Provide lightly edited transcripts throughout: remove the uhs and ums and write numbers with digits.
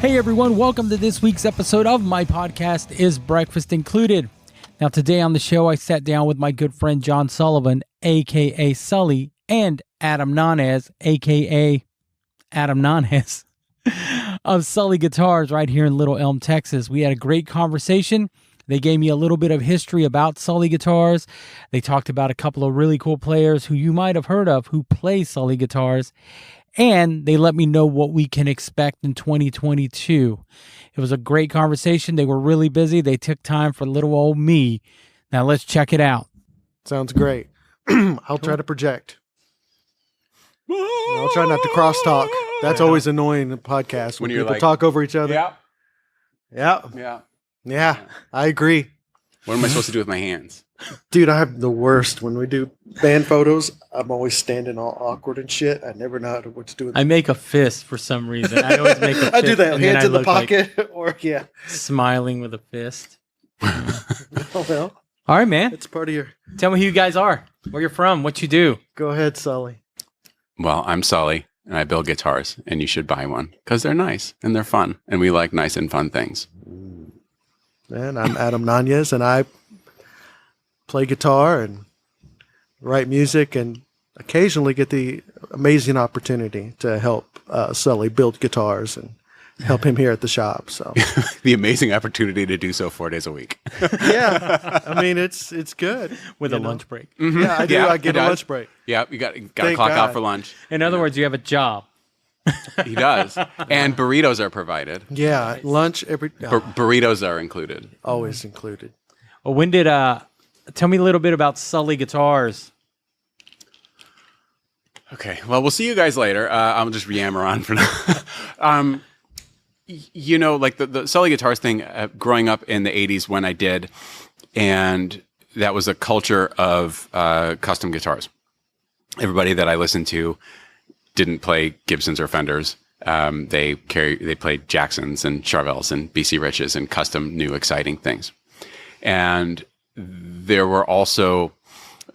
Hey everyone, welcome to this week's episode of my podcast, Is Breakfast Included? Now today on the show, I sat down with my good friend John Sullivan, aka Sully, and Adam Nañez, aka Adam Nañez, of Sully Guitars right here in Little Elm, Texas. We had a great conversation. They gave me a little bit of history about Sully Guitars. They talked about a couple of really cool players who you might have heard of who play Sully Guitars. And they let me know what we can expect in 2022. It was a great conversation. They were really busy. They took time for little old me. Now let's check it out. Sounds great. I'll try to project. I'll try not to crosstalk. That's always annoying in the podcast when people talk over each other. Yeah, I agree. What am I supposed to do with my hands? Dude, I have the worst. When we do band photos, I'm always standing all awkward and shit. I never know what to do with I make a fist for some reason. I always make a fist. I do that. Hands in the pocket. Smiling with a fist. Oh, well. All right, man. It's part of your... Tell me who you guys are. Where you're from. What you do. Go ahead, Sully. Well, I'm Sully, and I build guitars, and you should buy one because they're nice and they're fun, and we like nice and fun things. And I'm Adam Nañez, and I play guitar and write music and occasionally get the amazing opportunity to help Sully build guitars and help him here at the shop. So the amazing opportunity to do so 4 days a week. Yeah, I mean it's good with a lunch break. Mm-hmm. Yeah, I do. Yeah, I get a lunch break. Yeah, you got to clock out for lunch. In other words, you have a job. He does, and burritos are provided. Yeah, lunch every burritos are included. Always included. Well, when did tell me a little bit about Sully Guitars. Okay, well, we'll see you guys later. I'll just yammer on for now. You know, like the Sully Guitars thing, growing up in the 80s when I did, and that was a culture of custom guitars. Everybody that I listened to didn't play Gibsons or Fenders. They played Jacksons and Charvels and BC Riches and custom new exciting things. And there were also,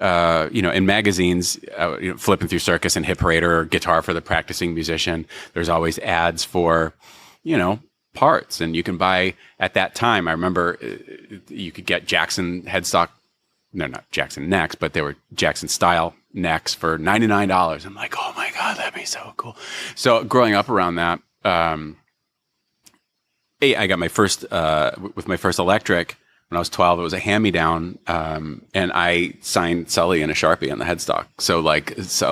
in magazines, flipping through Circus and Hit Parade or Guitar for the Practicing Musician, there's always ads for, parts. And you can buy, at that time, I remember you could get Jackson headstock, no, not Jackson necks, but they were Jackson style necks for $99. I'm like, oh my God, that'd be so cool. So growing up around that, I got my first, with my first electric, when I was 12, it was a hand-me-down, and I signed Sully in a Sharpie on the headstock. So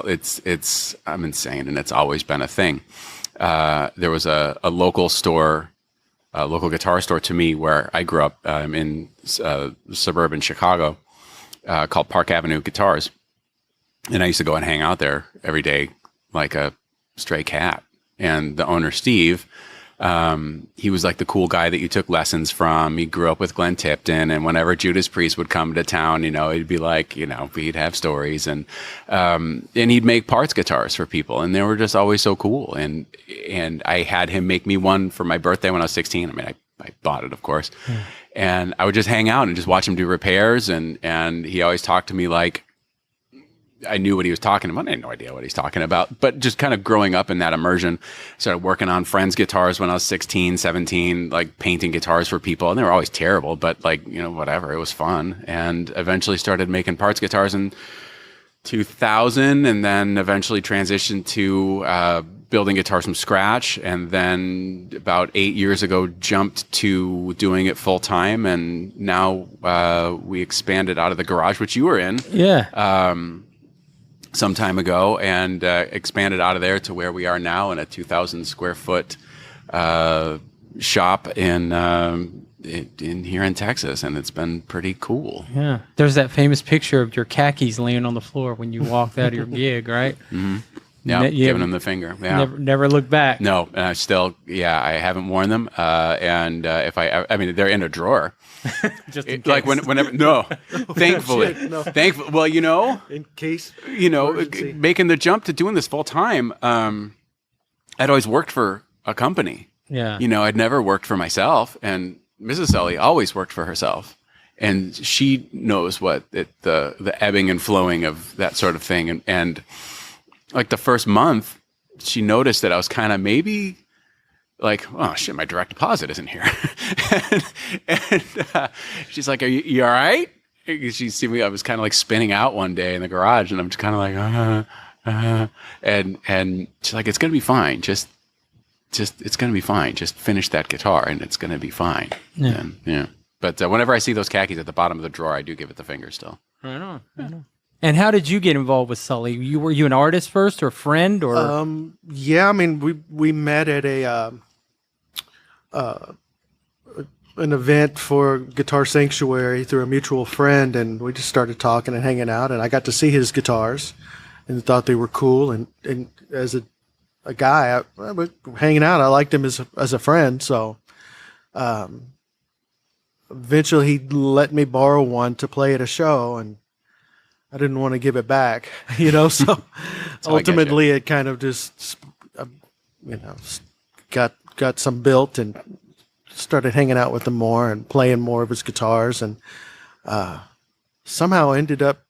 it's I'm insane, and it's always been a thing. There was a local store, a local guitar store to me where I grew up in suburban Chicago, called Park Avenue Guitars, and I used to go and hang out there every day like a stray cat. And the owner, Steve, he was like the cool guy that you took lessons from. He grew up with Glenn Tipton, and whenever Judas Priest would come to town, he'd be like, he'd have stories, and he'd make parts guitars for people, and they were just always so cool. And I had him make me one for my birthday when I was 16. I mean, I bought it, of course, and I would just hang out and just watch him do repairs, and he always talked to me like I knew what he was talking about. I had no idea what he's talking about, but just kind of growing up in that immersion, started working on friends' guitars when I was 16, 17, like painting guitars for people. And they were always terrible, but whatever, it was fun. And eventually started making parts guitars in 2000, and then eventually transitioned to building guitars from scratch. And then about 8 years ago, jumped to doing it full time. And now we expanded out of the garage, which you were in. Yeah. Some time ago, and expanded out of there to where we are now in a 2,000 square foot shop in here in Texas, and it's been pretty cool. Yeah, there's that famous picture of your khakis laying on the floor when you walked out of your gig, right? Mm-hmm. Yeah, giving them the finger. Yeah, never look back. No, and I haven't worn them, and if I mean, they're in a drawer. Just in case. Like whenever, no, thankfully, thankfully. Well, in case, making the jump to doing this full time, I'd always worked for a company. Yeah, I'd never worked for myself, and Mrs. Sully always worked for herself, and she knows what the ebbing and flowing of that sort of thing, and like the first month, she noticed that I was kind of maybe like, oh shit, my direct deposit isn't here. and she's like, you all right? She see me, I was kind of like spinning out one day in the garage, and I'm just kind of like, and she's like, it's going to be fine. Just it's going to be fine. Just finish that guitar and it's going to be fine. Yeah. And, yeah. But whenever I see those khakis at the bottom of the drawer, I do give it the finger still. Right on. Right on. And how did you get involved with Sully? Were you an artist first, or a friend, or? Yeah, I mean, we met at an event for Guitar Sanctuary through a mutual friend, and we just started talking and hanging out, and I got to see his guitars and thought they were cool. And as a guy, I was hanging out. I liked him as a friend, so eventually he let me borrow one to play at a show, and I didn't want to give it back, so ultimately it kind of just, got some built and started hanging out with him more and playing more of his guitars, and somehow ended up,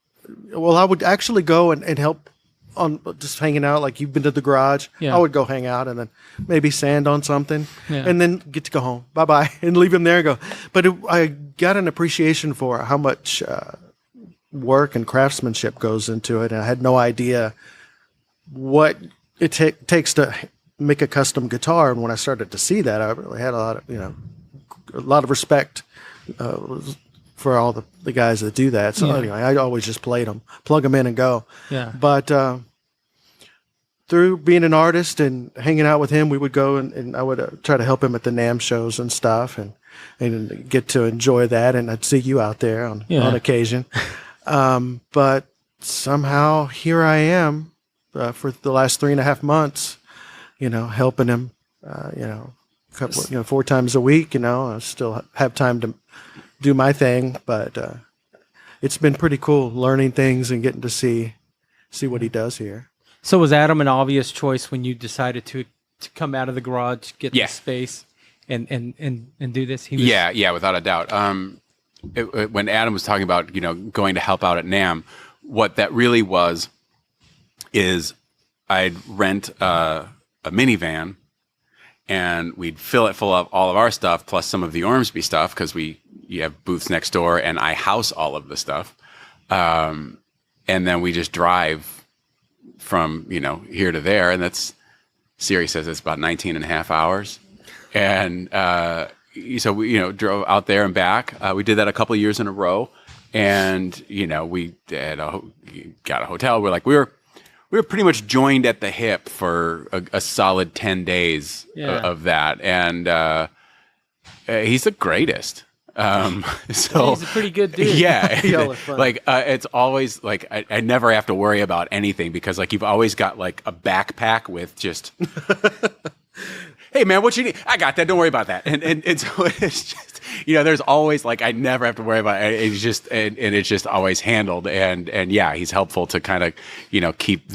I would actually go and help on just hanging out. Like, you've been to the garage. Yeah. I would go hang out and then maybe sand on something, and then get to go home. Bye-bye. And leave him there and go. But I got an appreciation for how much work and craftsmanship goes into it. And I had no idea what it takes to make a custom guitar. And when I started to see that, I really had a lot of respect for all the guys that do that. So anyway, I always just played them, plug them in and go. Yeah. But through being an artist and hanging out with him, we would go and I would try to help him at the NAMM shows and stuff, and get to enjoy that. And I'd see you out there on occasion. But somehow here I am for the last 3.5 months, helping him, 4 times a week. I still have time to do my thing, but it's been pretty cool learning things and getting to see what he does here. So was Adam an obvious choice when you decided to come out of the garage, get the space, and do this? Yeah, without a doubt. When Adam was talking about going to help out at NAMM, what that really was is I'd rent a minivan, and we'd fill it full of all of our stuff plus some of the Ormsby stuff, because you have booths next door, and I house all of the stuff, and then we just drive from here to there, and Siri says it's about 19 and a half hours, and so we drove out there and back. We did that a couple of years in a row, and we got a hotel. We were pretty much joined at the hip for a solid 10 days of that, and he's the greatest. So he's a pretty good dude. Yeah. It's always like I never have to worry about anything, because you've always got a backpack with just hey man, what you need? I got that. Don't worry about that. And so it's just, there's always I never have to worry about it. It's just, and it's just always handled. And yeah, he's helpful to kind of, keep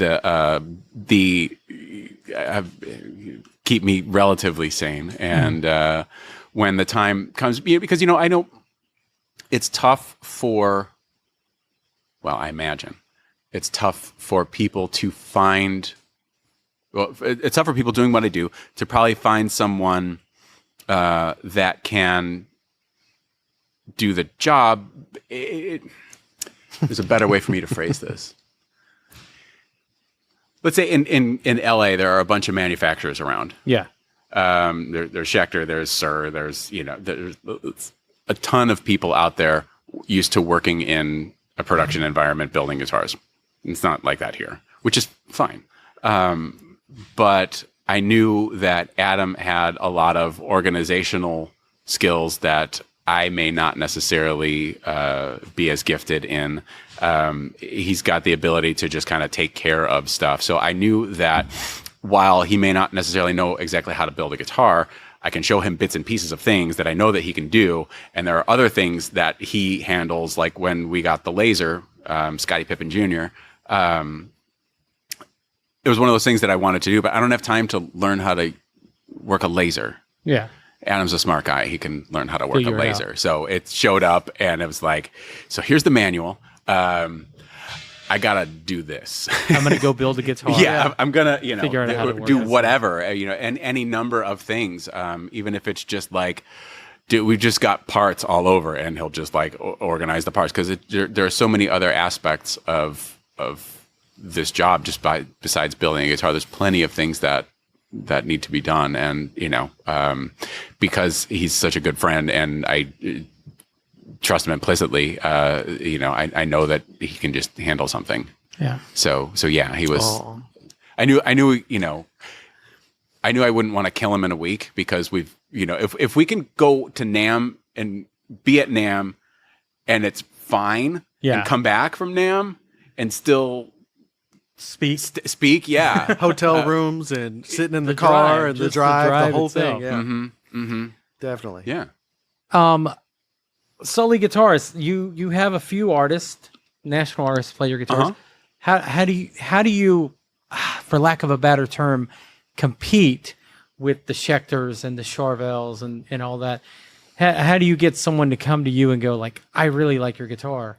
keep me relatively sane. And, when the time comes, because, I know it's tough I imagine it's tough for people to find, it's tough for people doing what I do to probably find someone that can do the job. There's a better way for me to phrase this. Let's say in LA, there are a bunch of manufacturers around. Yeah. There's Schecter, there's Sir, there's a ton of people out there used to working in a production environment building guitars. It's not like that here, which is fine. But I knew that Adam had a lot of organizational skills that I may not necessarily be as gifted in. He's got the ability to just kind of take care of stuff. So I knew that while he may not necessarily know exactly how to build a guitar, I can show him bits and pieces of things that I know that he can do. And there are other things that he handles, like when we got the laser, Scottie Pippen Jr., it was one of those things that I wanted to do, but I don't have time to learn how to work a laser. Yeah. Adam's a smart guy. He can learn how to work a laser. So it showed up, and it was like, so here's the manual. I gotta do this. I'm going to go build a guitar. Yeah, I'm gonna, Figure out how to work do this whatever, and any number of things, even if it's just like, dude, we just got parts all over, and he'll just like organize the parts, because there are so many other aspects of this job besides building a guitar. There's plenty of things that need to be done, and because he's such a good friend, and I trust him implicitly, I know that he can just handle something. Yeah. So yeah, he was. Aww. I knew I wouldn't want to kill him in a week, because we've, if we can go to NAMM and be at NAMM and it's fine, and come back from NAMM and still speak, yeah. Hotel rooms and sitting in the car and the drive, the whole itself. thing. Yeah. Mm-hmm. Definitely. Yeah. Sully Guitars, you have a few artists, national artists, play your guitars. How do you, for lack of a better term, compete with the Schecters and the Charvels and all that? How do you get someone to come to you and go like, I really like your guitar?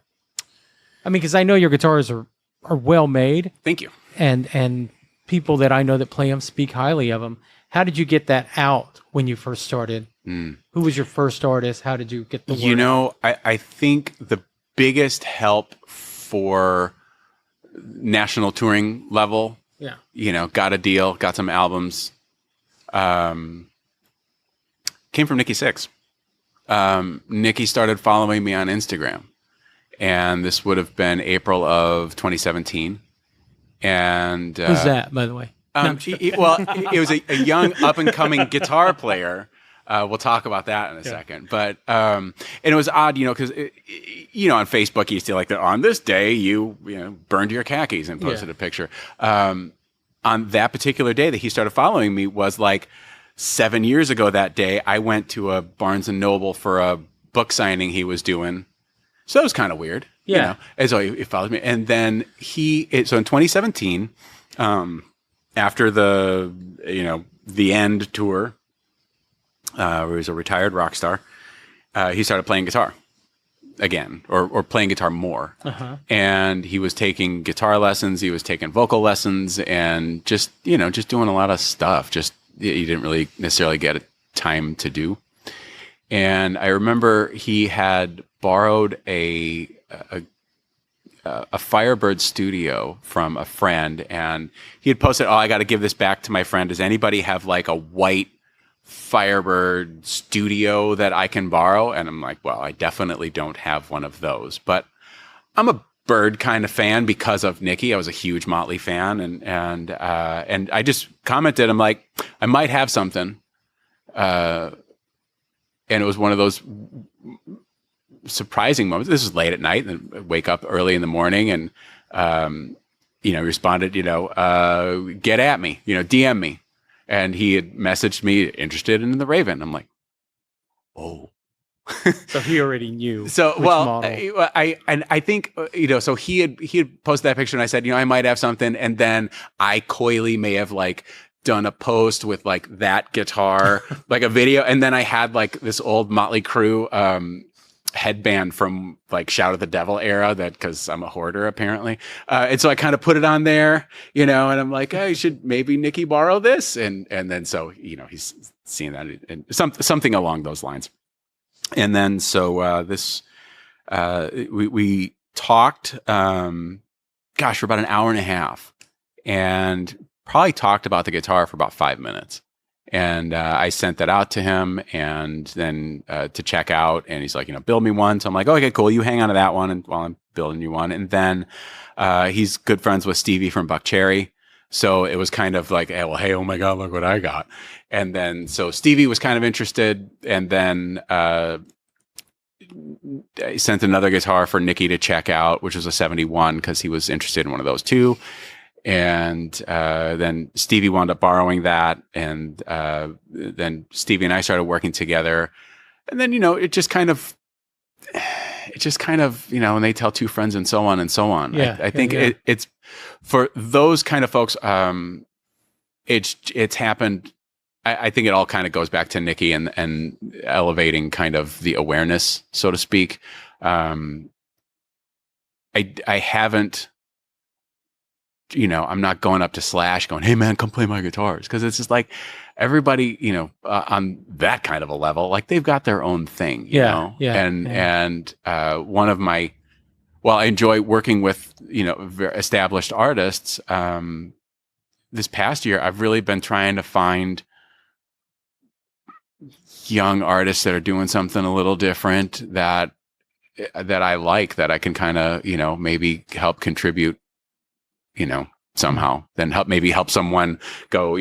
I mean, because I know your guitars are well made. Thank you. And people that I know that play them speak highly of them. How did you get that out when you first started? Who was your first artist? How did you get the word out? I think the biggest help for national touring level, got a deal, got some albums, came from Nikki Sixx. Nikki started following me on Instagram, and this would have been April of 2017. And who's that, by the way? It was a young up-and-coming guitar player. We'll talk about that in a second. But and it was odd, because on Facebook you see like on this day you burned your khakis and posted a picture. On that particular day that he started following me was like 7 years ago. That day I went to a Barnes and Noble for a book signing he was doing. So that was kind of weird. And so he followed me, and then so in 2017. After the End tour, where he was a retired rock star, he started playing guitar again, or playing guitar more. And he was taking guitar lessons, he was taking vocal lessons, and just doing a lot of stuff. Just he didn't really necessarily get time to do. And I remember he had borrowed a Firebird studio from a friend, and he had posted, I got to give this back to my friend. Does anybody have like a white Firebird studio that I can borrow? And I'm like, well, I definitely don't have one of those, but I'm a Bird kind of fan because of Nikki. I was a huge Motley fan, and I just commented, I'm like, I might have something. And it was one of those surprising moments. This was late at night, and wake up early in the morning, and responded, get at me, DM me. And he had messaged me, interested in the Raven. I'm like, oh. So he already knew. So model. I think so he had posted that picture, and I said, I might have something, and then I coyly may have like done a post with like that guitar, like a video, and then I had like this old Motley Crue headband from like Shout at the Devil era, that because I'm a hoarder apparently, and so I kind of put it on there, and I'm like, you should maybe Nikki borrow this, and then so he's seeing that, and something along those lines. And then so we talked for about an hour and a half, and probably talked about the guitar for about 5 minutes. And I sent that out to him, and then to check out, and he's like, build me one. So I'm like, okay, cool. You hang on to that one and while I'm building you one. And then he's good friends with Stevie from Buck Cherry. So it was kind of like, hey, oh my God, look what I got. And then so Stevie was kind of interested, and then I sent another guitar for Nikki to check out, which was a 71, because he was interested in one of those too. And then Stevie wound up borrowing that, and then Stevie and I started working together. And then it just kind of and they tell two friends and so on and so on. I think it's for those kind of folks. It's happened. I think it all kind of goes back to Nikki and elevating kind of the awareness, so to speak. I haven't I'm not going up to Slash going, "Hey man, come play my guitars." Cause it's just like everybody, on that kind of a level, like they've got their own thing, you know? And one of my, I enjoy working with, established artists. This past year, I've really been trying to find young artists that are doing something a little different that I like, that I can kind of, maybe help contribute, somehow, then help someone go,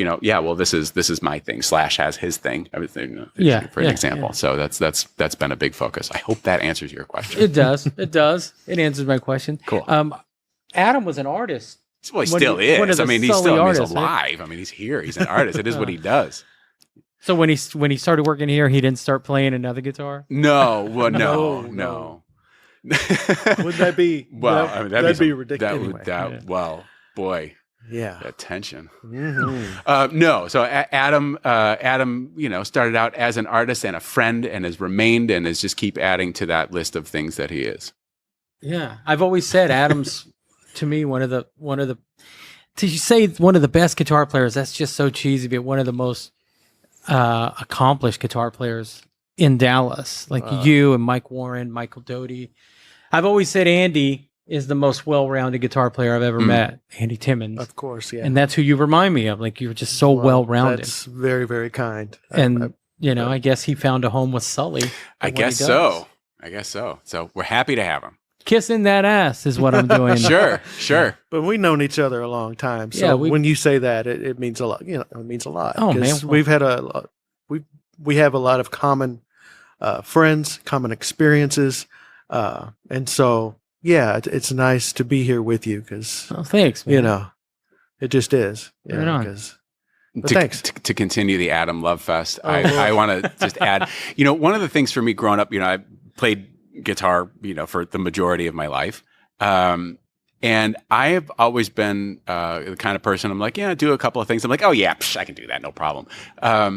this is my thing. Slash has his thing. Everything. For an example. Yeah. So that's been a big focus. I hope that answers your question. It does. It does. It answers my question. Cool. Adam was an artist. Well, he still is. I mean, he's artists, alive. right? I mean, he's here. He's an artist. It is what he does. So when he started working here, he didn't start playing another guitar? No. Well, no. Would that be? Well, that, I mean, that'd be ridiculous. Well, boy. Yeah. That tension. Mm-hmm. No. So Adam, started out as an artist and a friend, and has remained and is just keep adding to that list of things that he is. Yeah, I've always said Adam's to me one of the to say one of the best guitar players. That's just so cheesy, but one of the most accomplished guitar players in Dallas, like you and Mike Warren, Michael Doty. I've always said Andy is the most well-rounded guitar player I've ever met, Andy Timmons. Of course, yeah. And that's who you remind me of. Like, you're just so well-rounded. That's very, very kind. And, I guess he found a home with Sully. I guess so. So we're happy to have him. Kissing that ass is what I'm doing. Sure. But we've known each other a long time. So when you say that, it means a lot. It means a lot. Oh, man. We've had we have a lot of common friends, common experiences. And so, it's nice to be here with you because, thanks, man. It just is. Right on. Thanks. To continue the Adam Love Fest, I want to just add, one of the things for me growing up, I played guitar, for the majority of my life. And I have always been the kind of person, I'm like, do a couple of things. I'm like, oh yeah, I can do that, no problem. But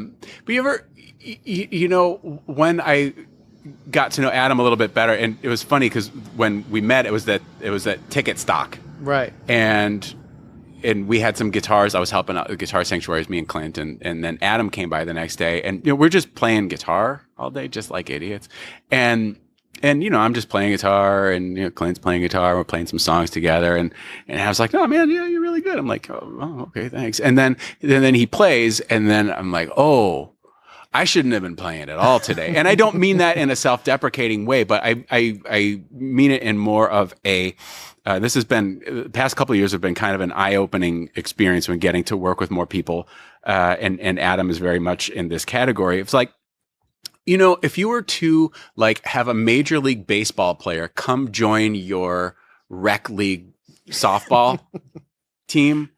you ever, when I got to know Adam a little bit better, and it was funny because when we met, it was that ticket stock, right? And we had some guitars. I was helping out the Guitar Sanctuaries, me and Clint, and then Adam came by the next day, and we're just playing guitar all day, just like idiots, and I'm just playing guitar, and Clint's playing guitar. We're playing some songs together, and I was like, "Oh man, yeah, you're really good." I'm like, "Oh, okay, thanks." And then he plays, and then I'm like, "Oh, I shouldn't have been playing at all today." And I don't mean that in a self-deprecating way, but I mean it in more of a. This has been the past couple of years have been kind of an eye-opening experience when getting to work with more people, and Adam is very much in this category. It's like, if you were to have a Major League Baseball player come join your rec league softball team,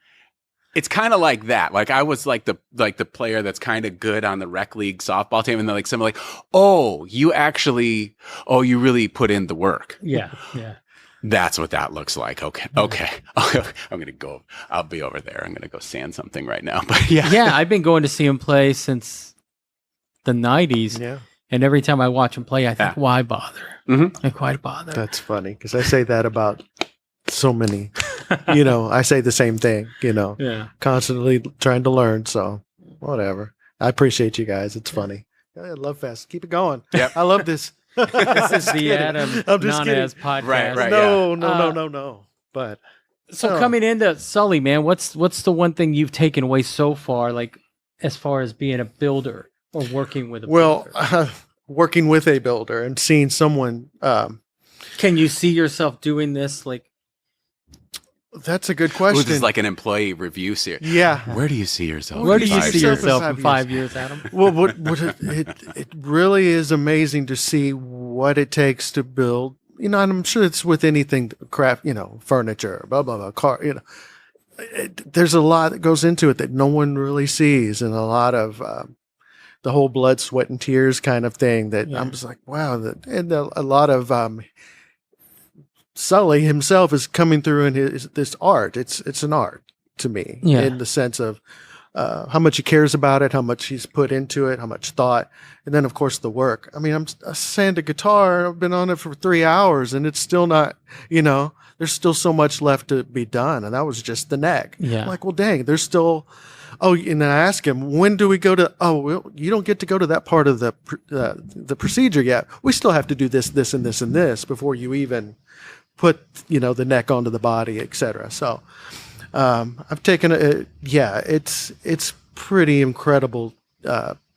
it's kind of like that. Like I was like the player that's kind of good on the rec league softball team, and they're like someone like, you really put in the work. Yeah. That's what that looks like. Okay. I'm gonna go. I'll be over there. I'm gonna go sand something right now. But yeah, I've been going to see him play since the 90s. Yeah. And every time I watch him play, I think, why bother? Mm-hmm. Like, why bother? That's funny because I say that about so many. I say the same thing. Constantly trying to learn. So whatever. I appreciate you guys. It's funny. Love Fest. Keep it going. Yep. I love this. This is the Adam Nañez podcast. Right. No. But so coming into Sully, man, what's the one thing you've taken away so far, like as far as being a builder or working with a builder? Working with a builder and seeing someone. Can you see yourself doing this? Like, that's a good question. This is like an employee review series. Yeah. Where do you see yourself? Where do you see yourself in in 5 years, Adam? Well, it really is amazing to see what it takes to build. And I'm sure it's with anything, craft, furniture, blah blah blah, car. There's a lot that goes into it that no one really sees, and a lot of the whole blood, sweat, and tears kind of thing. That I'm just like, wow. A lot of Sully himself is coming through in this art. It's an art to me in the sense of how much he cares about it, how much he's put into it, how much thought, and then of course the work. I mean, I'm sand a guitar. I've been on it for 3 hours, and it's still not. There's still so much left to be done, and that was just the neck. Yeah. I'm like, well, dang, there's still. Oh, and then I ask him, when do we go to? Oh, well, you don't get to go to that part of the procedure yet. We still have to do this, this, and this, and this before you even put the neck onto the body, etc. So. I've taken it's pretty incredible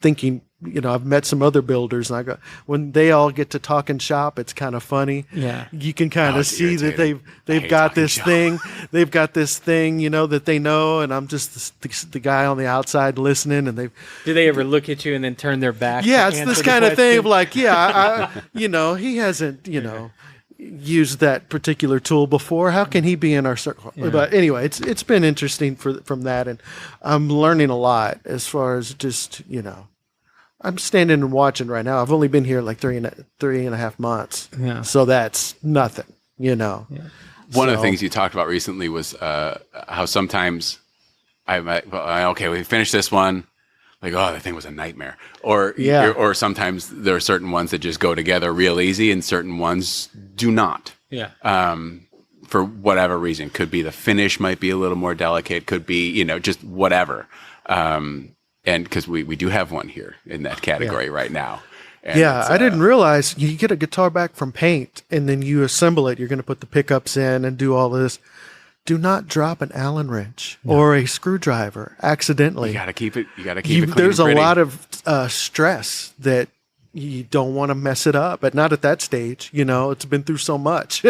thinking. I've met some other builders, and when they all get to talking shop, it's kind of funny. Yeah, you can kind of see that they've got this thing. They've got this thing, that they know, and I'm just the guy on the outside listening. And do they ever look at you and then turn their back? Yeah, it's this kind of thing of like, he hasn't, used that particular tool before. How can he be in our circle? Yeah. But anyway, it's been interesting from that, and I'm learning a lot as far as just I'm standing and watching right now. I've only been here like three and a half months, so that's nothing, Yeah. One of the things you talked about recently was how sometimes we finished this one. Like, oh, that thing was a nightmare. Or sometimes there are certain ones that just go together real easy, and certain ones do not. Yeah. For whatever reason, could be the finish might be a little more delicate. Could be just whatever. And because we do have one here in that category right now. And I didn't realize you get a guitar back from paint, and then you assemble it. You're going to put the pickups in and do all this. Do not drop an Allen wrench or a screwdriver accidentally. You got to keep it. You got to keep it clean. There's a lot of stress that you don't want to mess it up, but not at that stage. It's been through so much.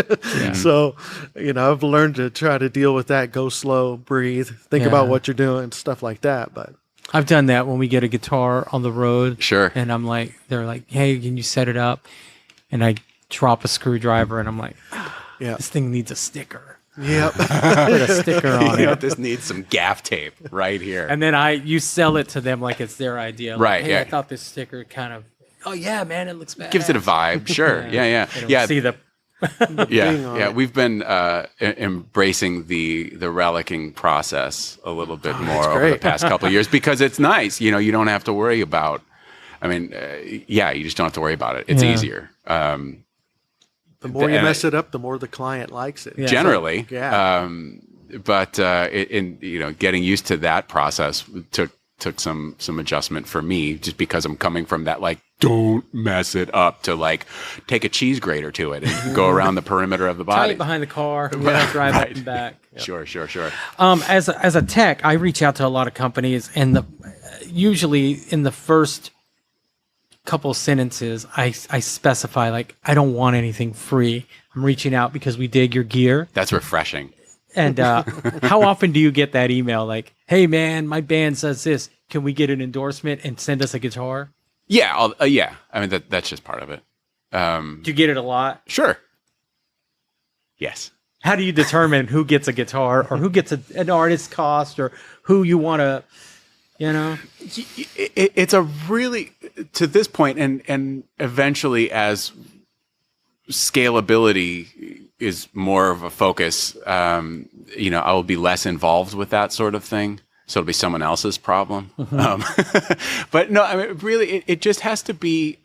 So, I've learned to try to deal with that. Go slow, breathe, think about what you're doing, stuff like that. But I've done that when we get a guitar on the road. Sure. And they're like, hey, can you set it up? And I drop a screwdriver, and I'm like, this thing needs a sticker. Yep. Put a sticker on it. This needs some gaff tape right here. And then you sell it to them like it's their idea. Like, right. Hey, I thought this sticker kind of, man, it looks bad. Gives it a vibe. Sure. Yeah. See the yeah. We've been embracing the relicking process a little bit more over the past couple of years because it's nice. You don't have to worry about. I mean, you just don't have to worry about it. It's easier. The more you mess it up, the more the client likes it. Yeah. Generally, But getting used to that process took some adjustment for me, just because I'm coming from that don't mess it up to take a cheese grater to it and go around the perimeter of the body. Tie it behind the car, drive up and back. Yep. Sure. As a tech, I reach out to a lot of companies, and usually in the first couple sentences, I specify I don't want anything free. I'm reaching out because we dig your gear. That's refreshing. And how often do you get that email hey man, my band says this, can we get an endorsement and send us a guitar? Yeah. I mean that's just part of it. Do you get it a lot? Sure. Yes. How do you determine who gets a guitar or who gets an artist cost or who you want to It's a really, to this point, and eventually as scalability is more of a focus, I will be less involved with that sort of thing. So it'll be someone else's problem. Mm-hmm. But no, I mean, really, it just has to be,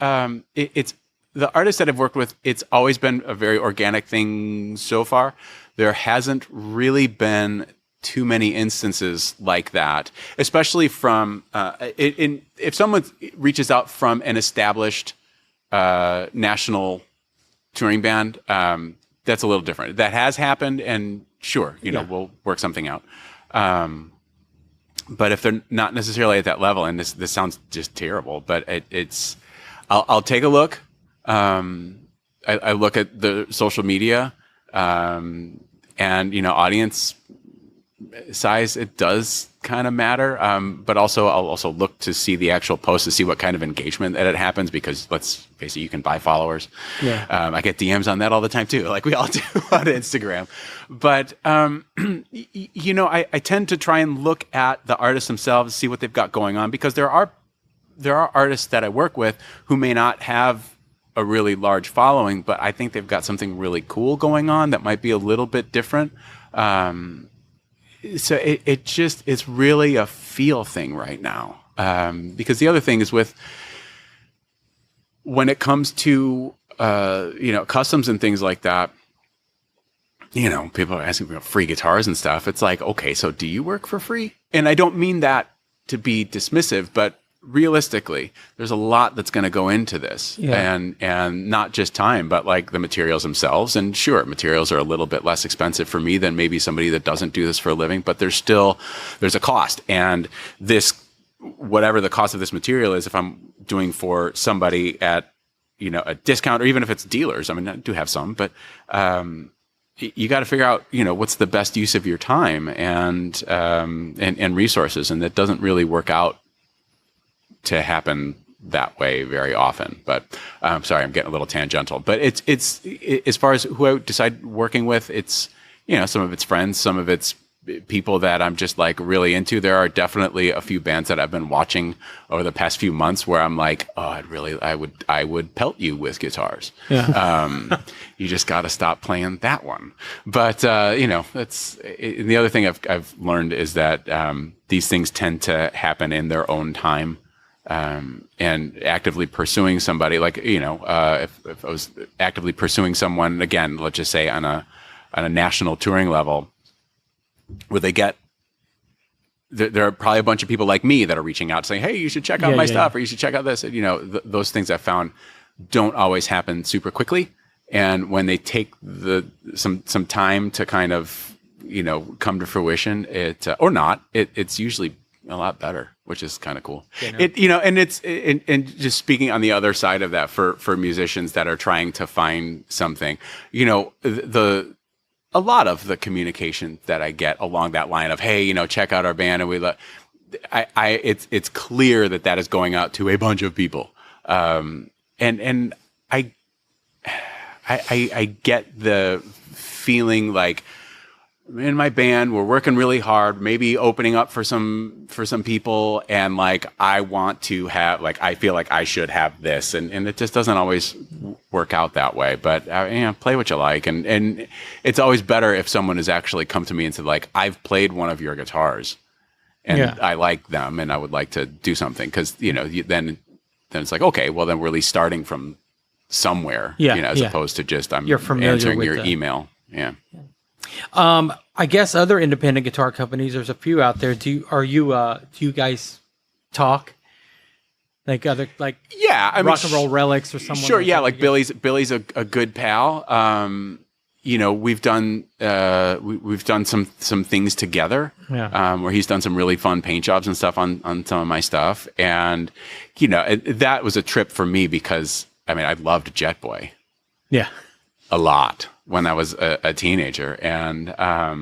it's the artists that I've worked with, it's always been a very organic thing so far. There hasn't really been too many instances like that, especially from if someone reaches out from an established national touring band, that's a little different. That has happened, and sure, we'll work something out. But if they're not necessarily at that level, and this sounds just terrible, but I'll take a look. I look at the social media, and audience size, it does kind of matter, but also I'll also look to see the actual post to see what kind of engagement that it happens, because let's face it, you can buy followers. I get DMs on that all the time too, like we all do on Instagram. But I tend to try and look at the artists themselves, see what they've got going on, because there are artists that I work with who may not have a really large following, but I think they've got something really cool going on that might be a little bit different. so it just, it's really a feel thing right now. Because the other thing is when it comes to, customs and things like that, people are asking about free guitars and stuff. It's like, okay, so do you work for free? And I don't mean that to be dismissive, but realistically, there's a lot that's going to go into this, and not just time, but like the materials themselves. And sure, materials are a little bit less expensive for me than maybe somebody that doesn't do this for a living, but there's a cost. And this, whatever the cost of this material is, if I'm doing for somebody at, a discount, or even if it's dealers, I mean, I do have some, but, you got to figure out, what's the best use of your time and resources. And that doesn't really work out to happen that way very often. But sorry, I'm getting a little tangential. But it's as far as who I decide working with, it's some of it's friends, some of it's people that I'm just like really into. There are definitely a few bands that I've been watching over the past few months where I'm like, oh, I would pelt you with guitars. Yeah. You just got to stop playing that one. But that's the other thing I've learned is that these things tend to happen in their own time. And actively pursuing somebody, like, if I was actively pursuing someone, again, let's just say on a national touring level, where there are probably a bunch of people like me that are reaching out saying, hey, you should check out my stuff, or you should check out this. Those things I found don't always happen super quickly. And when they take some time to kind of, come to fruition, it's usually a lot better, which is kind of cool. And just speaking on the other side of that for musicians that are trying to find something, a lot of the communication that I get along that line of, hey, check out our band, and it's clear that is going out to a bunch of people. And I get the feeling like, in my band, we're working really hard, maybe opening up for some people, and like I want to have, like, I feel like I should have this, and it just doesn't always work out that way. But play what you like, and it's always better if someone has actually come to me and said, like, I've played one of your guitars, and I like them, and I would like to do something, because then it's like, okay, well then we're at least starting from somewhere, as opposed to just I'm answering your email. Yeah. I guess other independent guitar companies, there's a few out there. Do you guys talk? Like other, like, Rock and Roll Relics or someone? Sure, like Billy's a good pal. We've done some things together. Where he's done some really fun paint jobs and stuff on some of my stuff. And that was a trip for me, because I loved Jet Boy. Yeah. A lot when I was a teenager. And I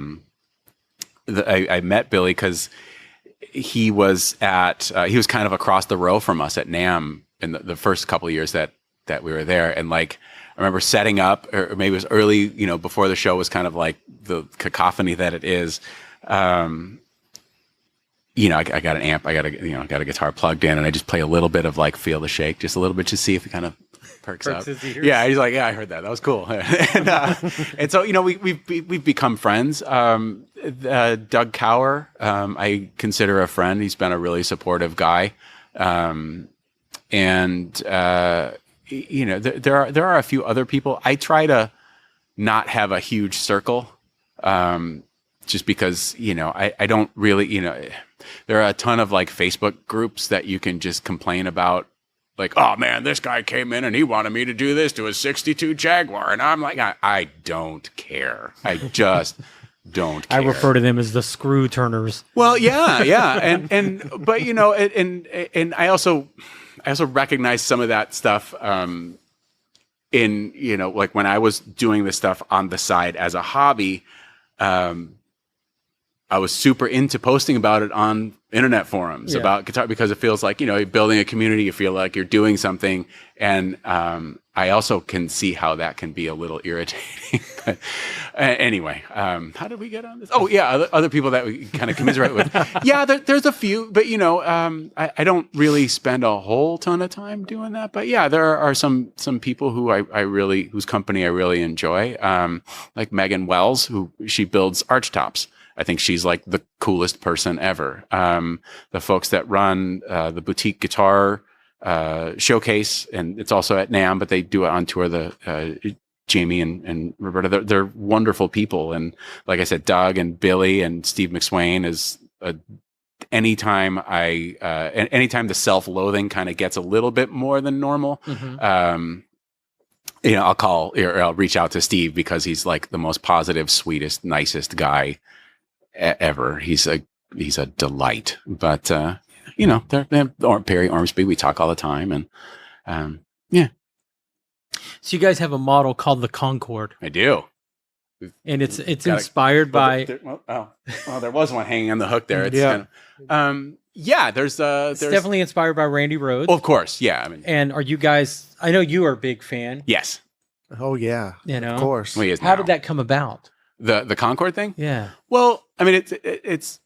met Billy because he was kind of across the row from us at NAMM in the first couple of years that we were there. And like, I remember setting up, or maybe it was early, before the show was kind of like the cacophony that it is. I got an amp, I got a guitar plugged in, and I just play a little bit of like Feel the Shake, just a little bit to see if it kind of perks up. Yeah, he's like, yeah, I heard that. That was cool. and so we've become friends. Doug Cower, I consider a friend. He's been a really supportive guy. There are a few other people. I try to not have a huge circle, just because I don't really there are a ton of like Facebook groups that you can just complain about. Like, oh man, this guy came in and he wanted me to do this to a 62 Jaguar. And I'm like, I don't care. I just don't care. I refer to them as the screw turners. Well, yeah. But I also recognize some of that stuff, like when I was doing this stuff on the side as a hobby, I was super into posting about it on internet forums about guitar, because it feels like, you're building a community, you feel like you're doing something. And I also can see how that can be a little irritating. But anyway, how did we get on this? Oh yeah, other people that we kind of commiserate with. Yeah, there's a few, but I don't really spend a whole ton of time doing that. But yeah, there are some people who whose company I really enjoy, like Megan Wells, who she builds arch tops. I think she's like the coolest person ever. The folks that run the boutique guitar showcase, and it's also at NAMM, but they do it on tour. Jamie and Roberta, they're wonderful people. And like I said, Doug and Billy and Steve McSwain is anytime the self-loathing kind of gets a little bit more than normal, I'll call or I'll reach out to Steve because he's like the most positive, sweetest, nicest guy ever. He's a delight. But Perry Ormsby, we talk all the time, and yeah. So you guys have a model called the Concorde. I do. And it's inspired by. There was one hanging on the hook there. It's yeah. There's definitely inspired by Randy Rhoads. Oh, of course, yeah. I mean, and are you guys? I know you are a big fan. Yes. Oh yeah. Of course. Well, How did that come about? The Concorde thing? Yeah. Well, I mean, it's.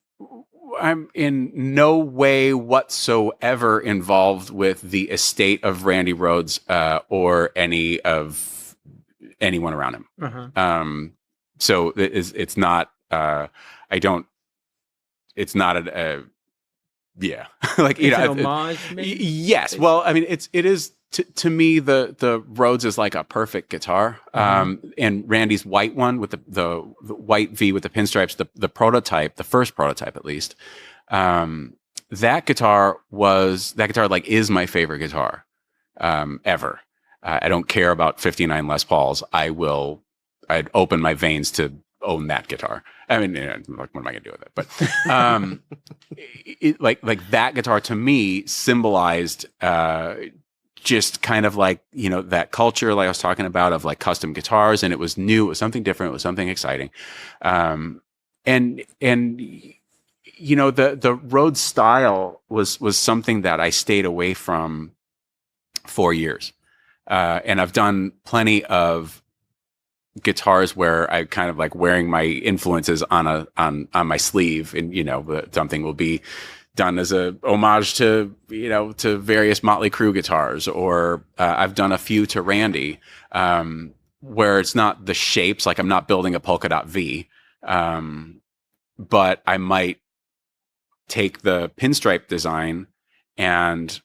I'm in no way whatsoever involved with the estate of Randy Rhoads or any of anyone around him. Uh-huh. So it's not. I don't. It's not a. Yeah, like It's an homage. Maybe? Yes. Well, I mean, it is to me the Rhodes is like a perfect guitar. And Randy's white one with the white V with the pinstripes, the prototype, the first prototype at least. That guitar like is my favorite guitar ever. I don't care about 59 Les Pauls. I'd open my veins to own that guitar. I mean, what am I going to do with it? But like that guitar to me symbolized just kind of like, that culture like I was talking about of like custom guitars, and it was new, it was something different, it was something exciting. And the Rhodes style was something that I stayed away from for years. And I've done plenty of guitars where I kind of like wearing my influences on my sleeve, and something will be done as a homage to to various Motley Crue guitars, or I've done a few to Randy where it's not the shapes, like I'm not building a polka dot V, but I might take the pinstripe design and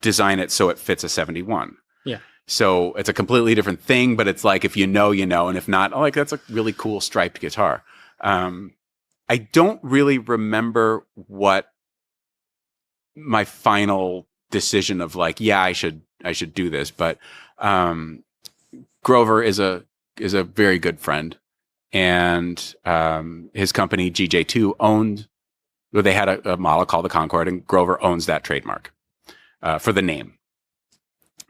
design it so it fits a 71. Yeah. So it's a completely different thing, but it's like, if you know, and if not, like that's a really cool striped guitar. I don't really remember what my final decision of like, yeah, I should do this, but Grover is a very good friend, and his company GJ2 they had a model called the Concorde, and Grover owns that trademark for the name.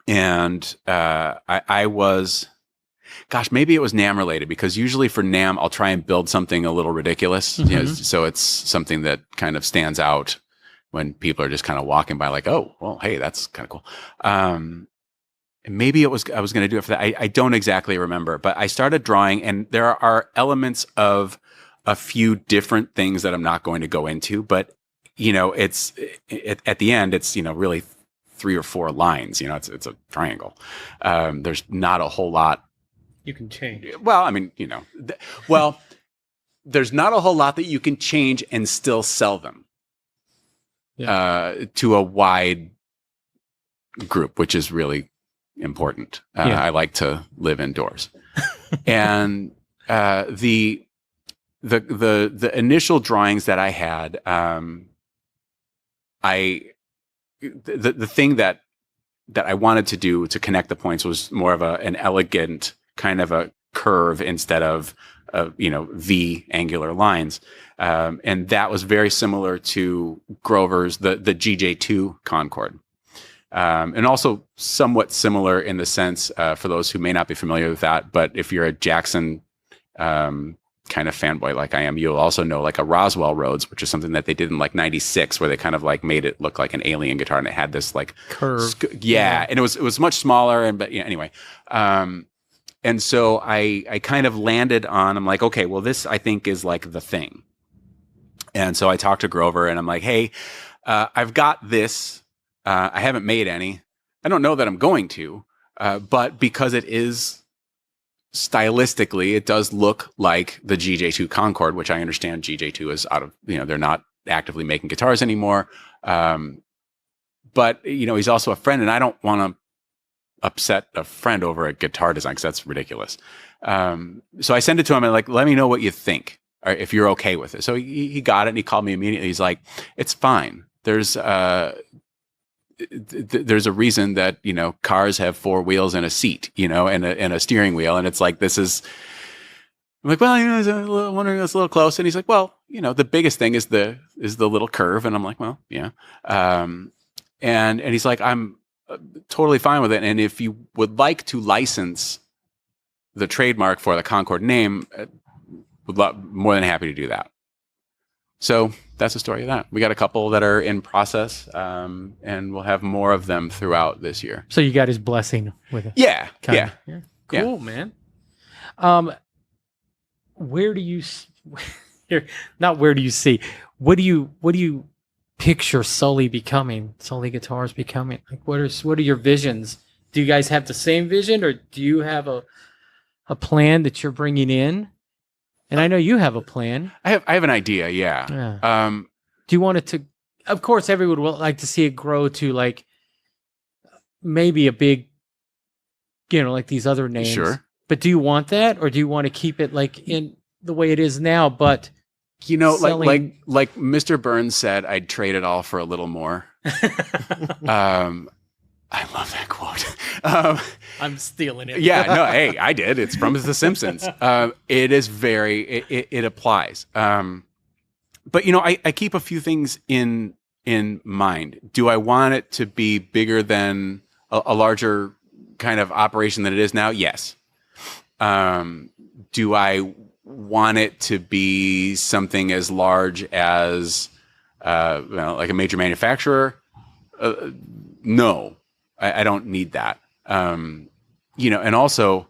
And I was, maybe it was NAMM related, because usually for NAMM, I'll try and build something a little ridiculous. So it's something that kind of stands out when people are just kind of walking by like, oh, well, hey, that's kind of cool. And maybe I was going to do it for that. I don't exactly remember, but I started drawing, and there are elements of a few different things that I'm not going to go into, but it's at the end, it's, really 3 or 4 lines, it's a triangle. There's not a whole lot you can change. Well, I mean, there's not a whole lot that you can change and still sell them to a wide group, which is really important. I like to live indoors. And the initial drawings that I had, the thing that I wanted to do to connect the points was more of an elegant kind of a curve instead of V angular lines, and that was very similar to Grover's the GJ2 Concorde, and also somewhat similar in the sense, for those who may not be familiar with that, but if you're a Jackson kind of fanboy like I am, you'll also know like a Roswell Rhodes, which is something that they did in like 96, where they kind of like made it look like an alien guitar, and it had this like curve. And it was much smaller, but anyway. And so I kind of landed on, I'm like, okay, well, this I think is like the thing. And so I talked to Grover, and I'm like, hey, I've got this. I haven't made any. I don't know that I'm going to, but because it is stylistically, it does look like the GJ2 Concorde, which I understand GJ2 is out of, they're not actively making guitars anymore. But, he's also a friend, and I don't want to upset a friend over a guitar design because that's ridiculous. So I send it to him and let me know what you think, or if you're okay with it. So he got it and he called me immediately. He's like, it's fine. There's a reason that, cars have 4 wheels and a seat, and a steering wheel. And it's like, this is, I'm like, well, I was wondering, that's a little close. And he's like, well, the biggest thing is the little curve. And I'm like, well, yeah. And he's like, I'm totally fine with it. And if you would like to license the trademark for the Concorde name, more than happy to do that. So that's the story of that. We got a couple that are in process, and we'll have more of them throughout this year. So you got his blessing with it. Yeah. Kinda. Yeah. Cool, man. Where do you not where do you see? What do you picture Sully becoming? Sully Guitars becoming? Like what are your visions? Do you guys have the same vision, or do you have a plan that you're bringing in? And I know you have a plan. I have an idea, yeah. Do you want it to? Of course, everyone would like to see it grow to like maybe a big, like these other names. Sure. But do you want that, or do you want to keep it like in the way it is now? But selling... like Mr. Burns said, I'd trade it all for a little more. I love that quote. I'm stealing it. Yeah, no, hey, I did. It's from The Simpsons. It is it applies. But I keep a few things in mind. Do I want it to be bigger than a larger kind of operation than it is now? Yes. Do I want it to be something as large as like a major manufacturer? No. I don't need that. And also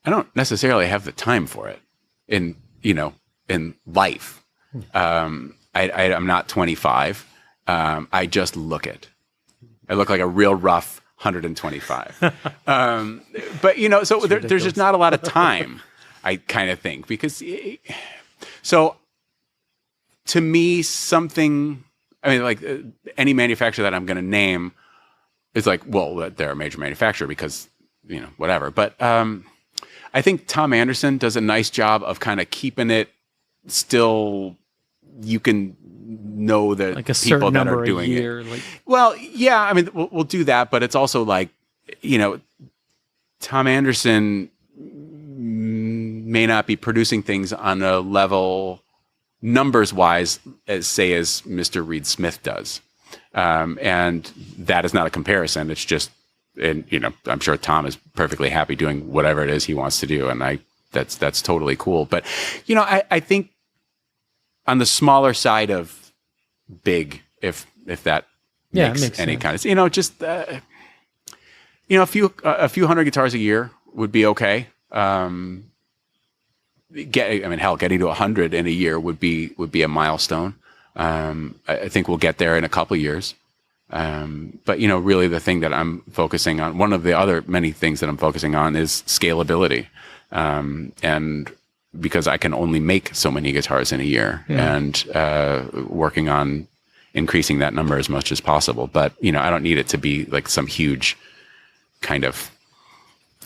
I don't necessarily have the time for it in life. I'm not 25. I just look it. I look like a real rough 125. But so there's just not a lot of time, I kind of think, because so to me, something, like any manufacturer that I'm going to name, it's like, well, they're a major manufacturer because, whatever. But I think Tom Anderson does a nice job of kind of keeping it still, you can know that like a people certain that number are doing a year, it. like... Well, yeah, we'll do that, but it's also like, Tom Anderson may not be producing things on a level numbers-wise as Mr. Reed Smith does. And that is not a comparison. It's just, and I'm sure Tom is perfectly happy doing whatever it is he wants to do, and that's totally cool. But I think on the smaller side of big, if that makes any sense. kind of, just a few hundred guitars a year would be okay. Getting to 100 in a year would be a milestone. I think we'll get there in a couple of years. But really the thing that I'm focusing on, one of the other many things that I'm focusing on is scalability. And because I can only make so many guitars in a year, and working on increasing that number as much as possible. But, I don't need it to be like some huge kind of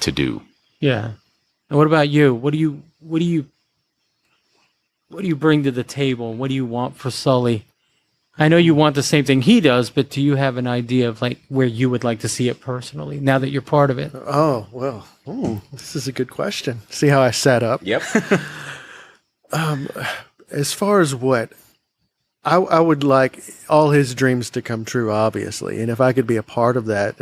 to do. Yeah. And what about you? What do you bring to the table? What do you want for Sully? I know you want the same thing he does, but do you have an idea of like where you would like to see it personally now that you're part of it? Oh, well, this is a good question. See how I set up? Yep. As far as what, I would like all his dreams to come true, obviously. And if I could be a part of that,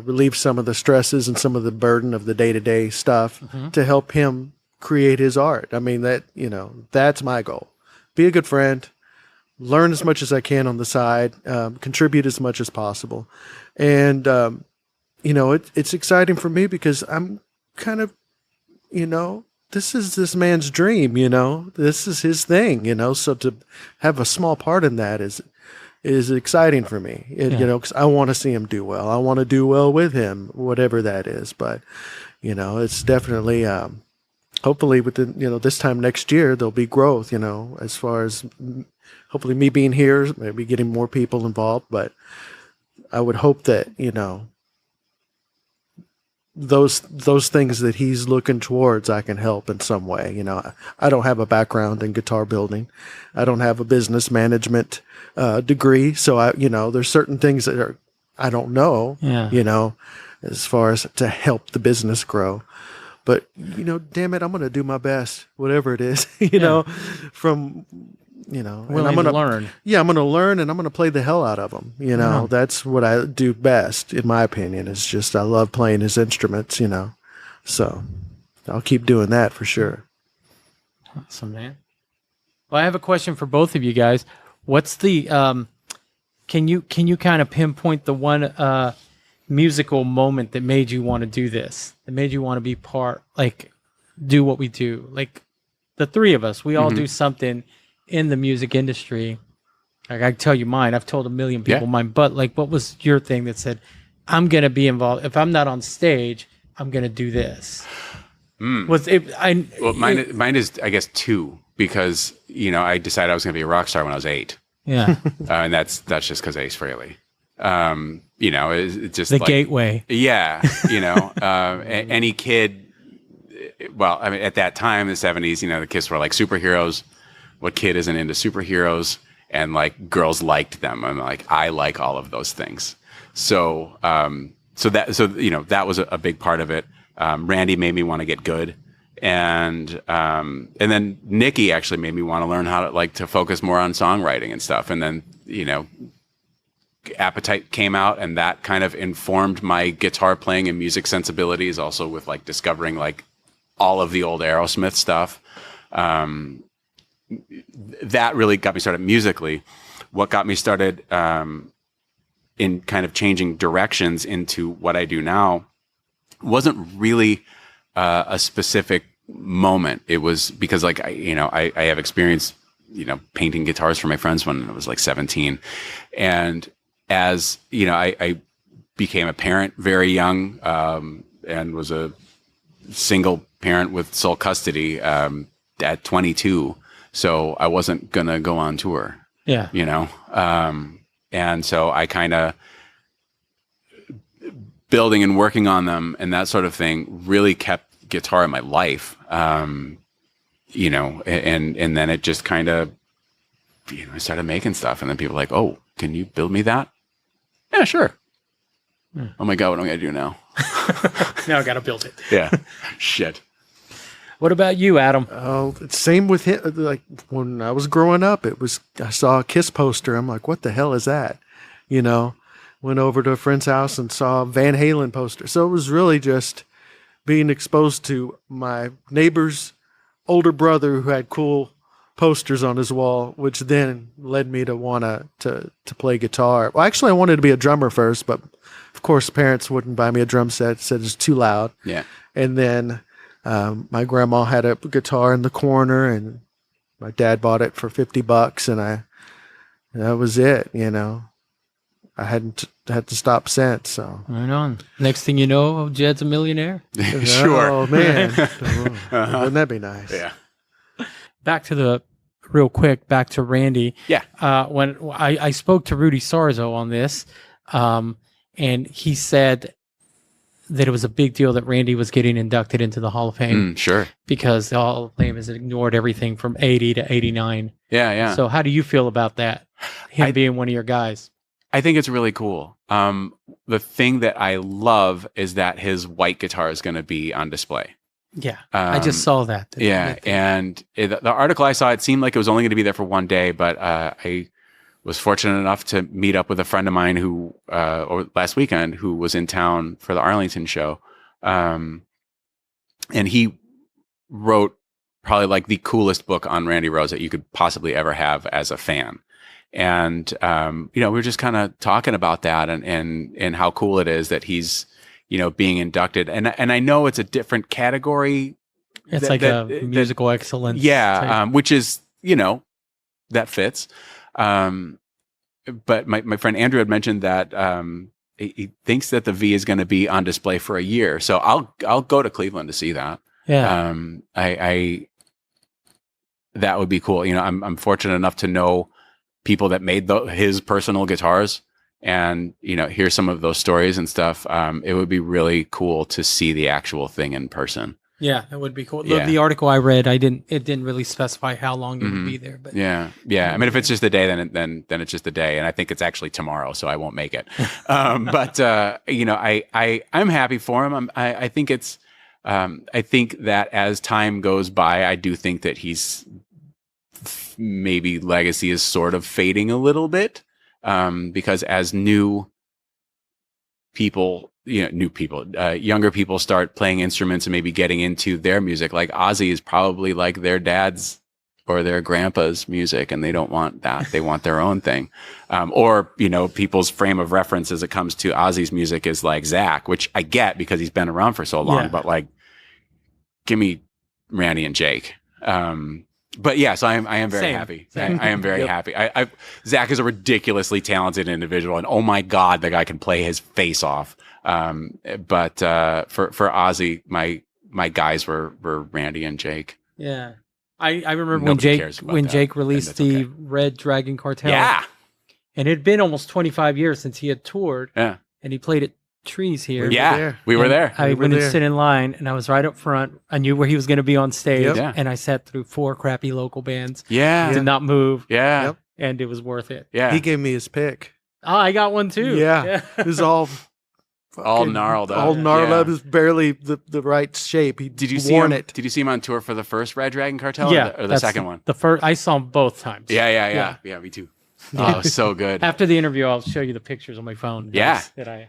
relieve some of the stresses and some of the burden of the day-to-day stuff to help him create his art. That's my goal. Be a good friend, learn as much as I can on the side, contribute as much as possible. And, it's exciting for me because I'm kind of, this is this man's dream, this is his thing, so to have a small part in that is exciting for me, because I want to see him do well. I want to do well with him, whatever that is. But, It's definitely, hopefully within, this time next year, there'll be growth, as far as hopefully me being here, maybe getting more people involved. But I would hope that, those things that he's looking towards, I can help in some way. I don't have a background in guitar building. I don't have a business management degree. So there's certain things that I don't know, as far as to help the business grow. But, damn it, I'm going to do my best, whatever it is, from, and I'm going to learn. Yeah, I'm going to learn, and I'm going to play the hell out of them. That's what I do best, in my opinion. It's just I love playing his instruments, So I'll keep doing that for sure. Awesome, man. Well, I have a question for both of you guys. What's the can you kind of pinpoint the one musical moment that made you want to do this? That made you want to be do what we do? Like the three of us, we all do something in the music industry. Like I can tell you mine. I've told a million people mine. But what was your thing that said, I'm gonna be involved? If I'm not on stage, I'm gonna do this. Was it? Mine is I guess two, because I decided I was gonna be a rock star when I was 8. Yeah, and that's just because Ace Frehley. It's just the gateway. Yeah, any kid. Well, I mean, at that time, the 70s, the kids were like superheroes. What kid isn't into superheroes? And girls liked them. I'm like, I like all of those things. So that was a big part of it. Randy made me want to get good. And then Nikki actually made me want to learn how to focus more on songwriting and stuff. And then, Appetite came out, and that kind of informed my guitar playing and music sensibilities, also with discovering all of the old Aerosmith stuff. That really got me started musically. What got me started in kind of changing directions into what I do now wasn't really a specific moment. It was because I have experience, painting guitars for my friends when I was 17. And as, I became a parent very young, and was a single parent with sole custody at 22. So I wasn't going to go on tour. Yeah. And so I kind of building and working on them and that sort of thing really kept guitar in my life. And then it just kind of, I started making stuff, and then people were like, oh, can you build me that? Yeah, sure. Oh my God, what am I going to do now? Now I got to build it. Yeah. Shit. What about you, Adam? Oh, same with him. When I was growing up, I saw a Kiss poster. I'm like, what the hell is that? Went over to a friend's house and saw a Van Halen poster. So it was really just being exposed to my neighbor's older brother who had cool posters on his wall, which then led me to want to play guitar. Well, actually, I wanted to be a drummer first, but of course, parents wouldn't buy me a drum set. Said it's too loud. Yeah. And then my grandma had a guitar in the corner, and my dad bought it for $50, and that was it. I hadn't had to stop since. So right on. Next thing you know, Jed's a millionaire. Sure. Oh man, wouldn't that be nice? Yeah. Back to Randy. Yeah. When I spoke to Rudy Sarzo on this, and he said that it was a big deal that Randy was getting inducted into the Hall of Fame. Sure. Because the Hall of Fame has ignored everything from 80 to 89. Yeah, yeah. So how do you feel about that? Him being one of your guys? I think it's really cool. The thing that I love is that his white guitar is going to be on display. Yeah, I just saw that. And the article I saw, it seemed like it was only going to be there for one day, but I was fortunate enough to meet up with a friend of mine who, or last weekend, who was in town for the Arlington show. And he wrote probably the coolest book on Randy Rhoads that you could possibly ever have as a fan. And, we were just kind of talking about that and how cool it is that he's, being inducted. And I know it's a different category. It's a musical excellence. Yeah. Which is, that fits. But my friend Andrew had mentioned that, he thinks that the V is going to be on display for a year. So I'll go to Cleveland to see that. Yeah. I that would be cool. You know, I'm fortunate enough to know people that made his personal guitars, and you know, hear some of those stories and stuff. It would be really cool to see the actual thing in person. Yeah, that would be cool. Yeah. The article I read, it didn't really specify how long it would be there, but Yeah. I mean, if it's just a day, then it's just a day, and I think it's actually tomorrow, so I won't make it. But you know, I'm happy for him. I think it's I think that as time goes by, I do think that he's maybe legacy is sort of fading a little bit, because as younger people start playing instruments and maybe getting into their music, like Ozzy is probably like their dad's or their grandpa's music, and they don't want that. They want their own thing. Or, you know, people's frame of reference as it comes to Ozzy's music is like Zach, which I get because he's been around for so long, but like, give me Randy and Jake. But yeah, so I am very happy. I am very happy. Zach is a ridiculously talented individual, and oh my God, the guy can play his face off. But for Ozzy, my guys were Randy and Jake. yeah. I remember Nobody cares about when that, Jake and released that's the okay. Red Dragon Cartel. Yeah. And it had been almost 25 years since he had toured. Yeah. And he played at Trees here. there. We were And there. I We were went and there. sit in line, and I was right up front. I knew where he was going to be on stage, Yep. Yeah. and I sat through 4 crappy local bands. Yeah. Did not move, Yeah. Yep. and it was worth it. Yeah. He gave me his pick. Oh, I got one too. Yeah. It was all All fucking- gnarled up. All gnarled Yeah. up. It was barely the right shape. He Did you see worn him? it. Did you see him on tour for the first Red Dragon Cartel, Yeah, or the that's second one? The first, I saw him both times. Yeah, me too. Oh, so good. After the interview, I'll show you the pictures on my phone. Yeah. That I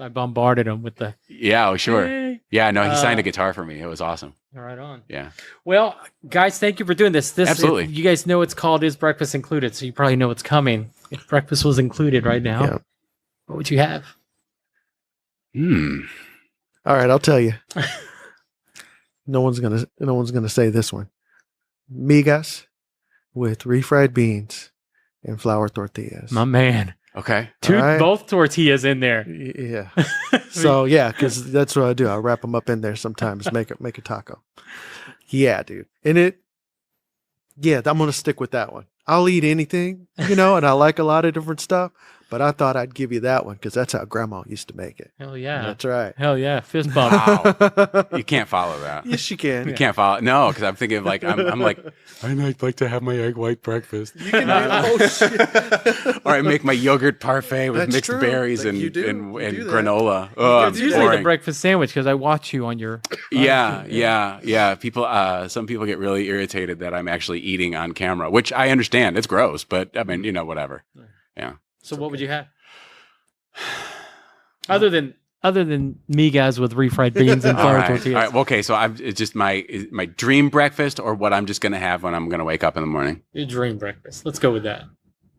bombarded him with the. Yeah, oh sure. Hey. Yeah, no, he signed a guitar for me. It was awesome. Right on. Yeah. Well, guys, thank you for doing this. Absolutely. You guys know it's called Is Breakfast Included, so you probably know what's coming. If breakfast was included right now, Yeah. what would you have? All right, I'll tell you. No one's gonna say this one. Migas with refried beans and flour tortillas. My man. Okay. right. Both tortillas in there. Yeah. So yeah, because that's what I do. I wrap them up in there sometimes. Make a taco. Yeah, dude. I'm gonna stick with that one. I'll eat anything, and I like a lot of different stuff. But I thought I'd give you that one because that's how Grandma used to make it. Hell yeah. That's right. Hell yeah. Fist bump. Wow. You can't follow that. Yes, you can. You can't follow. No, because I'm thinking of like I'm like I'd like to have my egg white breakfast. You can oh shit. Or I make my yogurt parfait with That's mixed true. berries Like and you do. and, You and do that. granola. Oh, It's usually the boring. breakfast sandwich because I watch you on your. Yeah. People, some people get really irritated that I'm actually eating on camera, which I understand. It's gross, but I mean, whatever. Yeah. So what would you have? Other than migas with refried beans and All flour right. tortillas. All right. Well, okay. So it's just my dream breakfast, or what I'm just gonna have when I'm gonna wake up in the morning. Your dream breakfast. Let's go with that.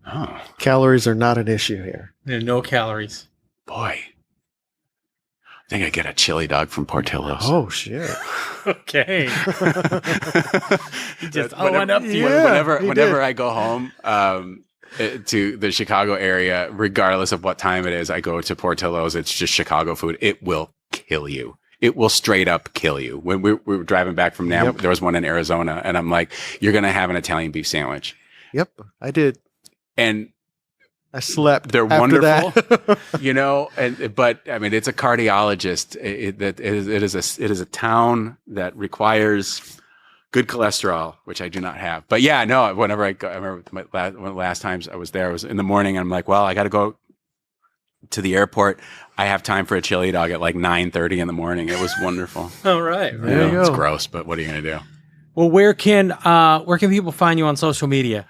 Oh Calories are not an issue here. No calories. boy, I think I get a chili dog from Portillo's. Oh shit. Okay. Just Whenever- owing up to you. Yeah, whenever he whenever did. I go home to the Chicago area, regardless of what time it is, I go to Portillo's. It's just Chicago food. It will kill you. It will straight up kill you. When we were driving back from NAMM, there was one in Arizona, and I'm like, "You're gonna have an Italian beef sandwich." Yep, I did. And I slept. they're after wonderful, that. but I mean, it's a cardiologist. It is a town that requires good cholesterol, which I do not have. But yeah, no. Whenever I go, I remember one of the last times I was there, it was in the morning. And I'm like, well, I got to go to the airport. I have time for a chili dog at like 9:30 in the morning. It was wonderful. All right. There you go. It's gross, but what are you gonna do? Well, where can people find you on social media?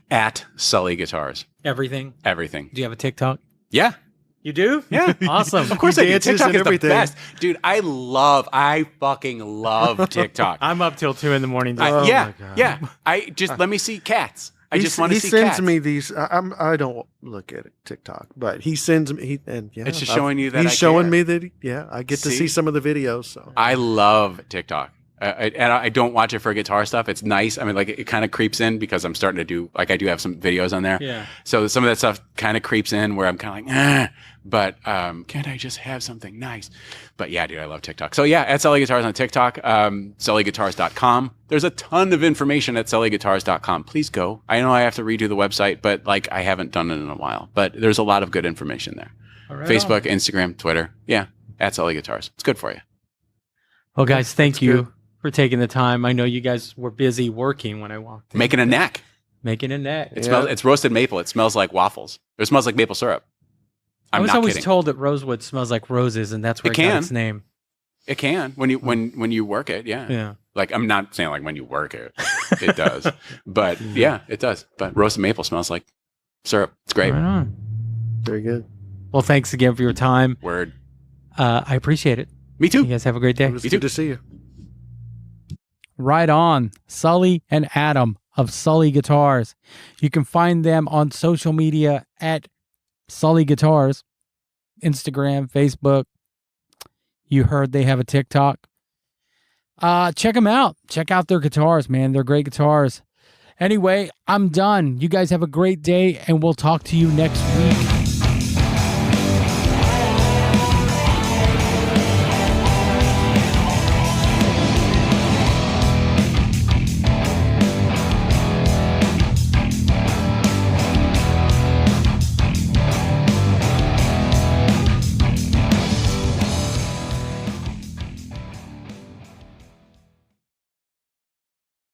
At Sully Guitars, Everything. everything. Do you have a TikTok? Yeah. You do? Yeah. Awesome. Of course He I do. dances TikTok and is the everything. best. Dude, I fucking love TikTok. I'm up till 2 a.m. Oh yeah, my God. yeah. I just let me see cats. I just want to see He sends cats. me these. I don't look at it TikTok, but he sends me. It's just showing you that he's I showing care. me that. I get to See? see some of the videos. So I love TikTok. And I don't watch it for guitar stuff. It's nice. I mean, like it kind of creeps in because I'm starting to do, like I do have some videos on there. Yeah. So some of that stuff kind of creeps in where I'm kind of like, But can't I just have something nice? But yeah, dude, I love TikTok. So yeah, at Sully Guitars on TikTok, SullyGuitars.com. There's a ton of information at SullyGuitars.com. Please go. I know I have to redo the website, but like I haven't done it in a while. But there's a lot of good information there. Facebook, Instagram, Twitter. Yeah, at Sully Guitars. It's good for you. Well, guys, thank you good. for taking the time. I know you guys were busy working when I walked in. Making a neck. Making a neck. It smells. It's roasted maple. It smells like waffles. It smells like maple syrup. I was not always kidding. told that rosewood smells like roses, and that's where it got its name. It can when you work it. Yeah. Yeah. Like I'm not saying like when you work it, it does. But yeah, it does. But roasted maple smells like syrup. It's great. Right on. Very good. Well, thanks again for your time. Word. I appreciate it. Me too. You guys have a great day. It was You good too. to see you. Right on. Sully and Adam of Sully Guitars. You can find them on social media at Sully Guitars, Instagram, Facebook. You heard they have a TikTok. Check them out. Check out their guitars, man. They're great guitars. Anyway, I'm done. You guys have a great day, and we'll talk to you next week.